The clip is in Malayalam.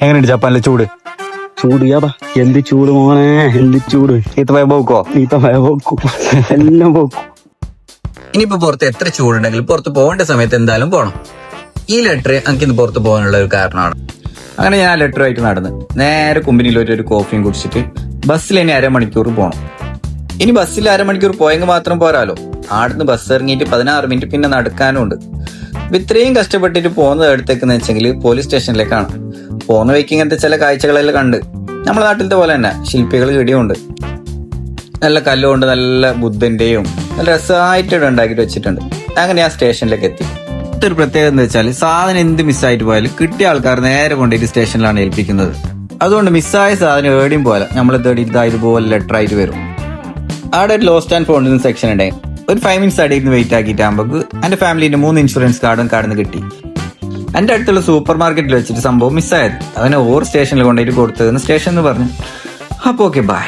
എങ്ങനെയുണ്ട് ജപ്പാനിലെ ചൂട്? ചൂടിയാടാ, എന്ത് ചൂട് മോനെ, എന്ത് ചൂട്. ഈത്തപ്പഴം പോക്കോ? ഈത്തപ്പഴം പോക്കും, എല്ലാം പോക്കും. ഇനിയിപ്പോ പുറത്ത് എത്ര ചൂടുണ്ടെങ്കിലും പുറത്ത് പോകേണ്ട സമയത്ത് എന്തായാലും പോകണം. ഈ ലെറ്റർ എനിക്ക് ഇന്ന് പുറത്ത് പോകാനുള്ള ഒരു കാരണമാണ്. അങ്ങനെ ഞാൻ ആ ലെറ്ററുമായിട്ട് നടന്ന് നേരെ കുമ്പിനിയിലോട്ട് ഒരു കോഫിയും കുടിച്ചിട്ട് ബസ്സിൽ ഇനി അരമണിക്കൂർ പോകണം. ഇനി ബസ്സിൽ അരമണിക്കൂർ പോയെങ്കിൽ മാത്രം പോരാലോ, ആടുന്ന് ബസ് ഇറങ്ങിയിട്ട് 16 മിനിറ്റ് പിന്നെ നടക്കാനും ഉണ്ട്. അപ്പൊ ഇത്രയും കഷ്ടപ്പെട്ടിട്ട് പോകുന്നത് എടുത്തേക്കെന്ന് വെച്ചെങ്കിൽ പോലീസ് സ്റ്റേഷനിലേക്കാണ്. പോകുന്ന വഴിക്ക് ഇങ്ങനത്തെ ചില കാഴ്ചകളെല്ലാം കണ്ട് നമ്മുടെ നാട്ടിലത്തെ പോലെ തന്നെ ശില്പികൾ ഇടിയുണ്ട്. നല്ല കല്ലുകൊണ്ട് നല്ല ബുദ്ധന്റെയും നല്ല രസമായിട്ട് ഉണ്ടാക്കിയിട്ട് വെച്ചിട്ടുണ്ട്. അങ്ങനെ ആ സ്റ്റേഷനിലേക്ക് എത്തി. ഒരു പ്രത്യേകത എന്താ വെച്ചാൽ സാധനം എന്ത് മിസ്സായിട്ട് പോയാലും കിട്ടിയ ആൾക്കാർ നേരെ കൊണ്ടുപോയിട്ട് സ്റ്റേഷനിലാണ് ഏൽപ്പിക്കുന്നത്. അതുകൊണ്ട് മിസ്സായ സാധനം എവിടെയും പോലെ നമ്മളെ തേടി ഇതുപോലെ ലെറ്റർ ആയിട്ട് വരും. അവിടെ ഒരു ലോസ്റ്റ് ആൻഡ് ഫൗണ്ട് സെക്ഷൻ ഉണ്ടായി. ഒരു 5 മിനിറ്റ്സ് അടിയിൽ വെയിറ്റ് ആക്കിയിട്ട് ആകുമ്പോൾ എന്റെ ഫാമിലിന്റെ 3 ഇൻഷുറൻസ് കാർഡും കാർഡിന് കിട്ടി. എന്റെ അടുത്തുള്ള സൂപ്പർ മാർക്കറ്റിൽ വെച്ചിട്ട് സംഭവം മിസ്സായത്. അവനെ ഓർ സ്റ്റേഷനിൽ കൊണ്ടുപോയിട്ട് കൊടുത്തതെന്ന് സ്റ്റേഷൻ എന്ന് പറഞ്ഞു. അപ്പൊ ഓക്കെ, ബൈ.